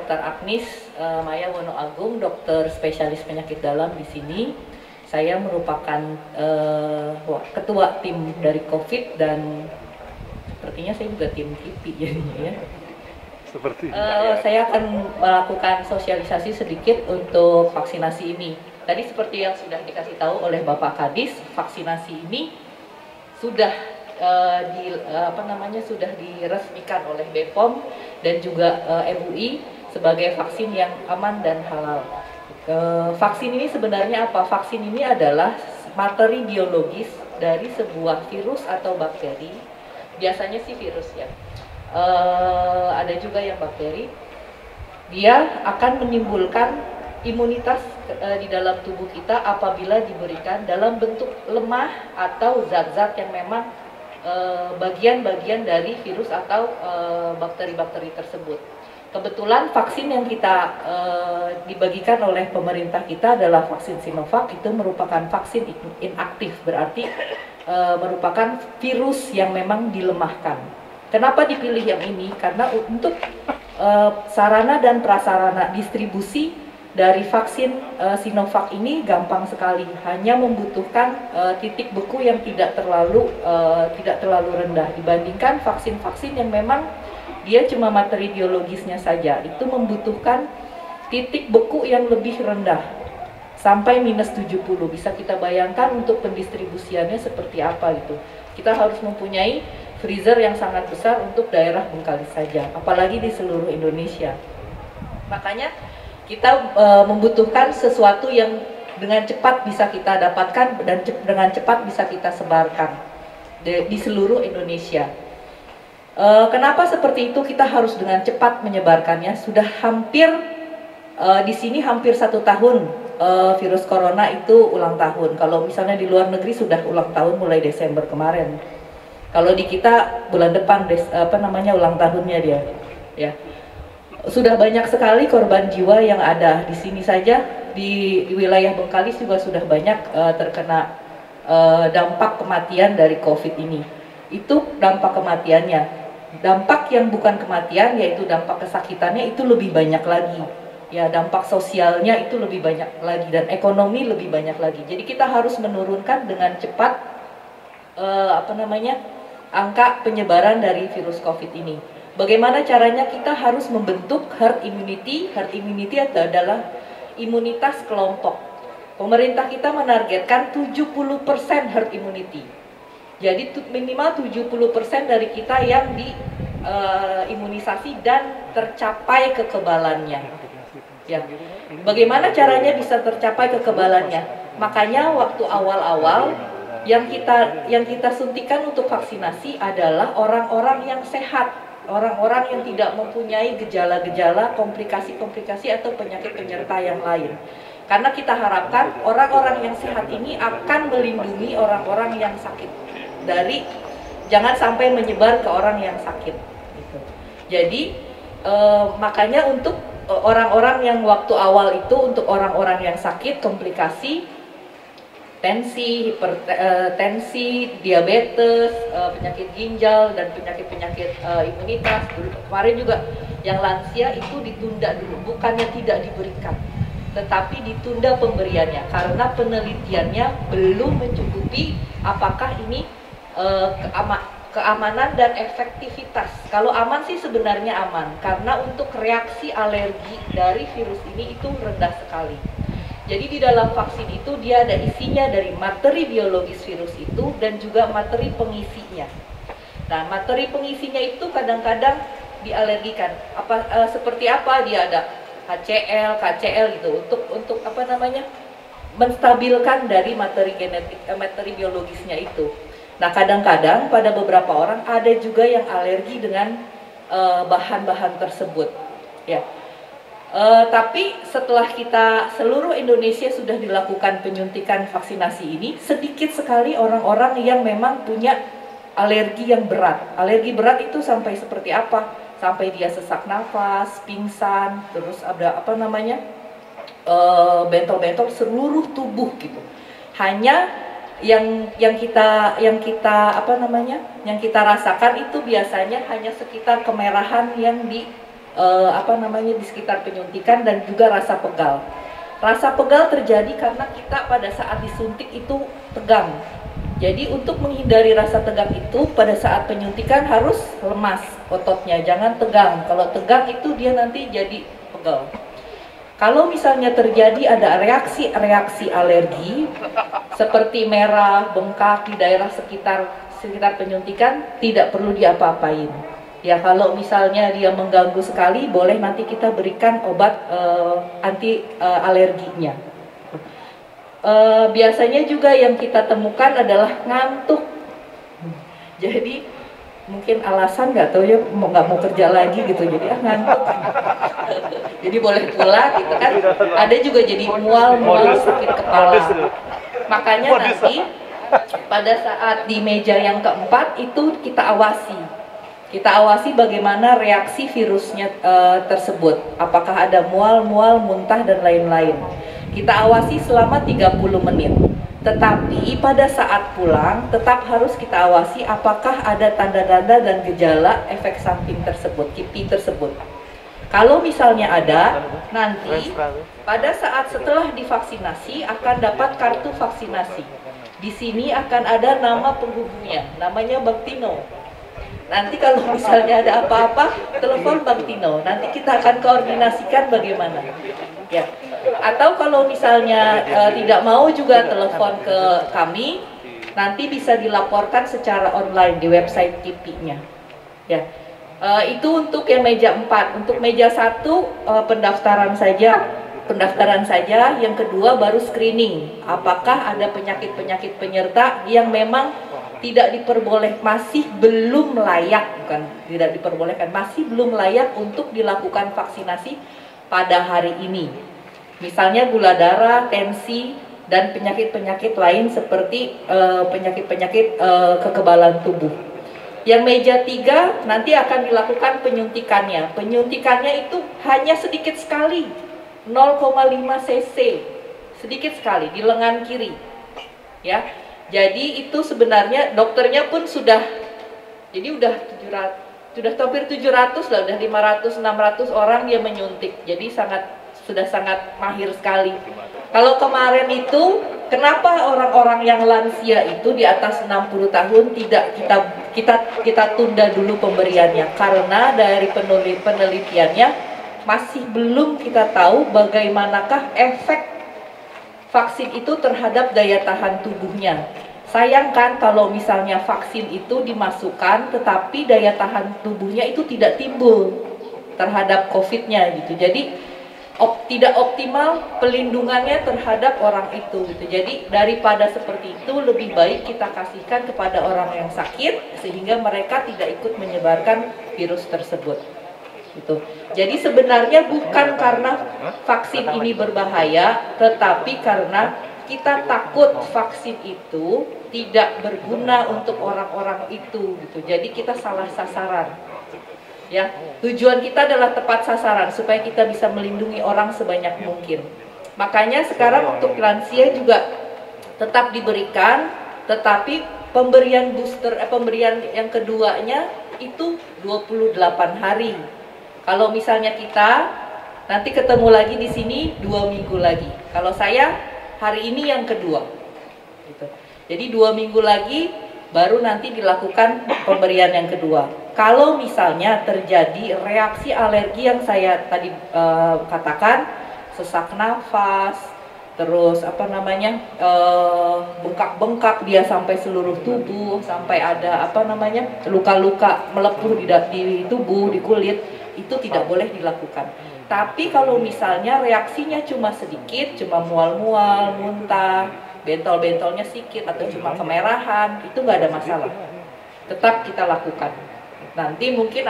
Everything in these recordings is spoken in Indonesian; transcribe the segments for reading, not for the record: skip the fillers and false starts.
Dr. Agnis Maya Wono Agung, dokter spesialis penyakit dalam di sini. Saya merupakan ketua tim dari COVID dan sepertinya saya juga tim KIPI jadinya ya. Saya akan melakukan sosialisasi sedikit untuk vaksinasi ini. Tadi seperti yang sudah dikasih tahu oleh Bapak Kadis, vaksinasi ini sudah sudah diresmikan oleh BPOM dan juga MUI sebagai vaksin yang aman dan halal. Vaksin ini sebenarnya apa? Vaksin ini adalah materi biologis dari sebuah virus atau bakteri. Biasanya sih virus ya. Ada juga yang bakteri. Dia akan menimbulkan imunitas di dalam tubuh kita apabila diberikan dalam bentuk lemah atau zat-zat yang memang bagian-bagian dari virus atau bakteri-bakteri tersebut. Kebetulan vaksin yang kita dibagikan oleh pemerintah kita adalah vaksin Sinovac. Itu merupakan vaksin inaktif, berarti merupakan virus yang memang dilemahkan. Kenapa dipilih yang ini? Karena untuk sarana dan prasarana distribusi dari vaksin Sinovac ini gampang sekali, hanya membutuhkan titik beku yang tidak terlalu rendah dibandingkan vaksin-vaksin yang memang dia cuma materi biologisnya saja. Itu membutuhkan titik beku yang lebih rendah sampai minus 70. Bisa kita bayangkan untuk pendistribusiannya seperti apa gitu. Kita harus mempunyai freezer yang sangat besar untuk daerah Bengkalis saja, apalagi di seluruh Indonesia. Makanya kita membutuhkan sesuatu yang dengan cepat bisa kita dapatkan dan dengan cepat bisa kita sebarkan di seluruh Indonesia. Kenapa seperti itu? Kita harus dengan cepat menyebarkannya. Sudah hampir di sini hampir 1 tahun virus corona itu ulang tahun. Kalau misalnya di luar negeri sudah ulang tahun mulai Desember kemarin. Kalau di kita bulan depan ulang tahunnya dia. Ya. Sudah banyak sekali korban jiwa yang ada di sini saja di wilayah Bengkalis juga sudah banyak terkena dampak kematian dari COVID ini. Itu dampak kematiannya. Dampak yang bukan kematian yaitu dampak kesakitannya itu lebih banyak lagi. Ya, dampak sosialnya itu lebih banyak lagi dan ekonomi lebih banyak lagi. Jadi kita harus menurunkan dengan cepat angka penyebaran dari virus COVID ini. Bagaimana caranya? Kita harus membentuk herd immunity. Herd immunity adalah imunitas kelompok. Pemerintah kita menargetkan 70% herd immunity. Jadi minimal 70% dari kita yang diimunisasi dan tercapai kekebalannya. Ya. Bagaimana caranya bisa tercapai kekebalannya? Makanya waktu awal-awal yang kita suntikan untuk vaksinasi adalah orang-orang yang sehat. Orang-orang yang tidak mempunyai gejala-gejala, komplikasi-komplikasi atau penyakit penyerta yang lain. Karena kita harapkan orang-orang yang sehat ini akan melindungi orang-orang yang sakit dari jangan sampai menyebar ke orang yang sakit. Gitu. Jadi makanya untuk orang-orang yang waktu awal itu untuk orang-orang yang sakit, komplikasi, tensi, hipertensi, diabetes, penyakit ginjal dan penyakit-penyakit imunitas. Kemarin juga yang lansia itu ditunda dulu, bukannya tidak diberikan, tetapi ditunda pemberiannya karena penelitiannya belum mencukupi apakah ini keamanan dan efektivitas. Kalau aman sih sebenarnya aman, karena untuk reaksi alergi dari virus ini itu rendah sekali. Jadi di dalam vaksin itu dia ada isinya dari materi biologis virus itu dan juga materi pengisinya. Nah, materi pengisinya itu kadang-kadang dialergikan. Seperti apa? Dia ada HCl, KCl gitu untuk menstabilkan dari materi biologisnya itu. Nah, kadang-kadang pada beberapa orang ada juga yang alergi dengan bahan-bahan tersebut. Ya. Tapi setelah seluruh Indonesia sudah dilakukan penyuntikan vaksinasi ini, sedikit sekali orang-orang yang memang punya alergi yang berat. Alergi berat itu sampai seperti apa? Sampai dia sesak nafas, pingsan, terus ada bentol-bentol seluruh tubuh gitu. Hanya yang kita rasakan itu biasanya hanya sekitar kemerahan yang di di sekitar penyuntikan, dan juga rasa pegal. Rasa pegal terjadi karena kita pada saat disuntik itu tegang. Jadi untuk menghindari rasa tegang itu, pada saat penyuntikan harus lemas ototnya, jangan tegang. Kalau tegang itu dia nanti jadi pegal. Kalau misalnya terjadi ada reaksi alergi seperti merah, bengkak di daerah sekitar penyuntikan, tidak perlu diapa-apain. Ya, kalau misalnya dia mengganggu sekali, boleh nanti kita berikan obat anti alerginya. Biasanya juga yang kita temukan adalah ngantuk. Jadi mungkin alasan nggak tahu ya, nggak mau kerja lagi gitu, jadi ngantuk. Jadi boleh pulang gitu kan. Ada juga jadi mual sakit kepala. Makanya nanti pada saat di meja yang keempat itu kita awasi bagaimana reaksi virusnya tersebut, apakah ada mual, muntah dan lain-lain. Kita awasi selama 30 menit. Tetapi pada saat pulang tetap harus kita awasi apakah ada tanda-tanda dan gejala efek samping tersebut, KIPI tersebut. Kalau misalnya ada, nanti pada saat setelah divaksinasi akan dapat kartu vaksinasi. Di sini akan ada nama penghubungnya, namanya Bang Tino. Nanti kalau misalnya ada apa-apa, telepon Bang Tino. Nanti kita akan koordinasikan bagaimana. Ya. Atau kalau misalnya tidak mau juga telepon ke kami, nanti bisa dilaporkan secara online di website KIPI-nya. Ya. Itu untuk yang meja 4. Untuk meja 1 pendaftaran saja, yang kedua baru screening. Apakah ada penyakit-penyakit penyerta yang memang tidak diperbolehkan, masih belum layak, masih belum layak untuk dilakukan vaksinasi pada hari ini. Misalnya gula darah, tensi, dan penyakit-penyakit lain seperti penyakit-penyakit kekebalan tubuh. Yang meja 3 nanti akan dilakukan penyuntikannya. Penyuntikannya itu hanya sedikit sekali, 0,5 cc, sedikit sekali di lengan kiri. Ya, jadi itu sebenarnya dokternya pun sudah hampir 700 lah, udah 500-600 orang dia menyuntik. Jadi sudah sangat mahir sekali. Kalau kemarin itu, kenapa orang-orang yang lansia itu di atas 60 tahun tidak kita tunda dulu pemberiannya? Karena dari penelitiannya masih belum kita tahu bagaimanakah efek vaksin itu terhadap daya tahan tubuhnya. Sayangkan kalau misalnya vaksin itu dimasukkan tetapi daya tahan tubuhnya itu tidak timbul terhadap COVID-nya gitu. Jadi tidak optimal pelindungannya terhadap orang itu gitu. Jadi daripada seperti itu, lebih baik kita kasihkan kepada orang yang sakit sehingga mereka tidak ikut menyebarkan virus tersebut gitu. Jadi sebenarnya bukan karena vaksin ini berbahaya, tetapi karena kita takut vaksin itu tidak berguna untuk orang-orang itu gitu. Jadi kita salah sasaran. Ya, tujuan kita adalah tepat sasaran supaya kita bisa melindungi orang sebanyak mungkin. Makanya sekarang untuk lansia juga tetap diberikan, tetapi pemberian pemberian yang keduanya itu 28 hari. Kalau misalnya kita nanti ketemu lagi di sini 2 minggu lagi. Kalau saya hari ini yang kedua. Gitu. Jadi 2 minggu lagi baru nanti dilakukan pemberian yang kedua. Kalau misalnya terjadi reaksi alergi yang saya tadi katakan, sesak nafas, terus bengkak-bengkak dia sampai seluruh tubuh, sampai ada luka-luka melepuh di tubuh, di kulit, itu tidak boleh dilakukan. Tapi kalau misalnya reaksinya cuma sedikit, cuma mual-mual, muntah, bentol-bentolnya sedikit atau cuma kemerahan, itu nggak ada masalah. Tetap kita lakukan. Nanti mungkin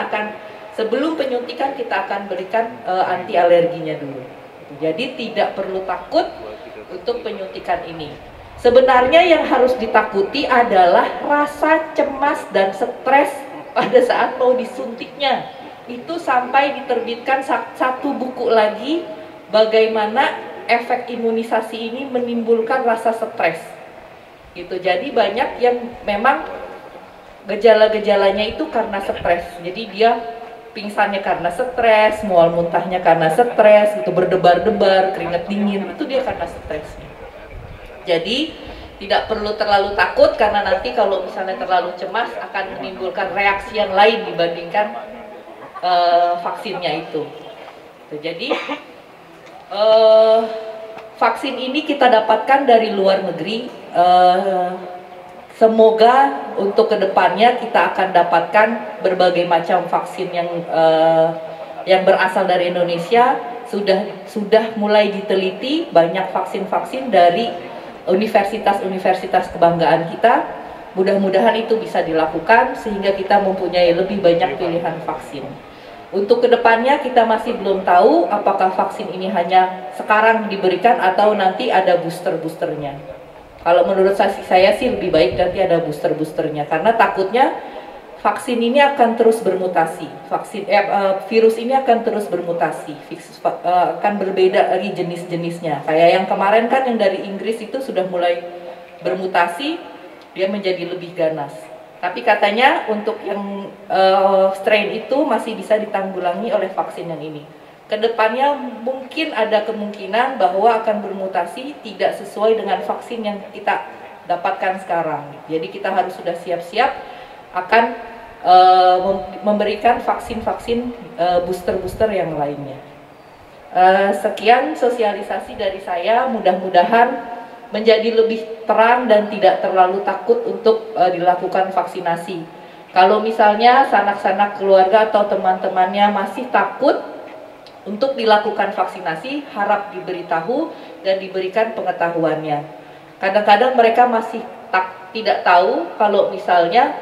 sebelum penyuntikan kita akan berikan anti alerginya dulu. Jadi tidak perlu takut untuk penyuntikan ini. Sebenarnya yang harus ditakuti adalah rasa cemas dan stres pada saat mau disuntiknya. Itu sampai diterbitkan satu buku lagi, bagaimana efek imunisasi ini menimbulkan rasa stres. Gitu. Jadi banyak yang memang gejala-gejalanya itu karena stres. Jadi dia pingsannya karena stres, mual muntahnya karena stres, itu berdebar-debar, keringat dingin, itu dia karena stresnya. Jadi tidak perlu terlalu takut karena nanti kalau misalnya terlalu cemas akan menimbulkan reaksi yang lain dibandingkan vaksinnya itu. Jadi vaksin ini kita dapatkan dari luar negeri. Semoga untuk kedepannya kita akan dapatkan berbagai macam vaksin yang berasal dari Indonesia. Sudah mulai diteliti banyak vaksin-vaksin dari universitas-universitas kebanggaan kita. Mudah-mudahan itu bisa dilakukan sehingga kita mempunyai lebih banyak pilihan vaksin. Untuk kedepannya kita masih belum tahu apakah vaksin ini hanya sekarang diberikan atau nanti ada booster-boosternya. Kalau menurut saya sih lebih baik nanti ada booster-boosternya karena takutnya vaksin ini akan terus bermutasi. Virus ini akan terus bermutasi, akan berbeda lagi jenis-jenisnya. Kayak yang kemarin kan yang dari Inggris itu sudah mulai bermutasi, dia menjadi lebih ganas. Tapi katanya untuk yang strain itu masih bisa ditanggulangi oleh vaksin yang ini. Kedepannya mungkin ada kemungkinan bahwa akan bermutasi tidak sesuai dengan vaksin yang kita dapatkan sekarang. Jadi kita harus sudah siap-siap akan memberikan vaksin-vaksin booster-booster yang lainnya. Sekian sosialisasi dari saya, mudah-mudahan menjadi lebih terang dan tidak terlalu takut untuk dilakukan vaksinasi. Kalau misalnya sanak-sanak keluarga atau teman-temannya masih takut untuk dilakukan vaksinasi, harap diberitahu dan diberikan pengetahuannya. Kadang-kadang mereka masih tidak tahu kalau misalnya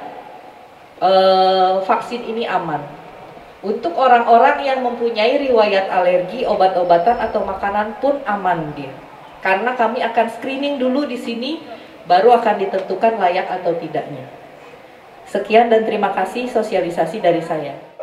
vaksin ini aman. Untuk orang-orang yang mempunyai riwayat alergi, obat-obatan atau makanan pun aman dia. Karena kami akan screening dulu di sini, baru akan ditentukan layak atau tidaknya. Sekian dan terima kasih sosialisasi dari saya.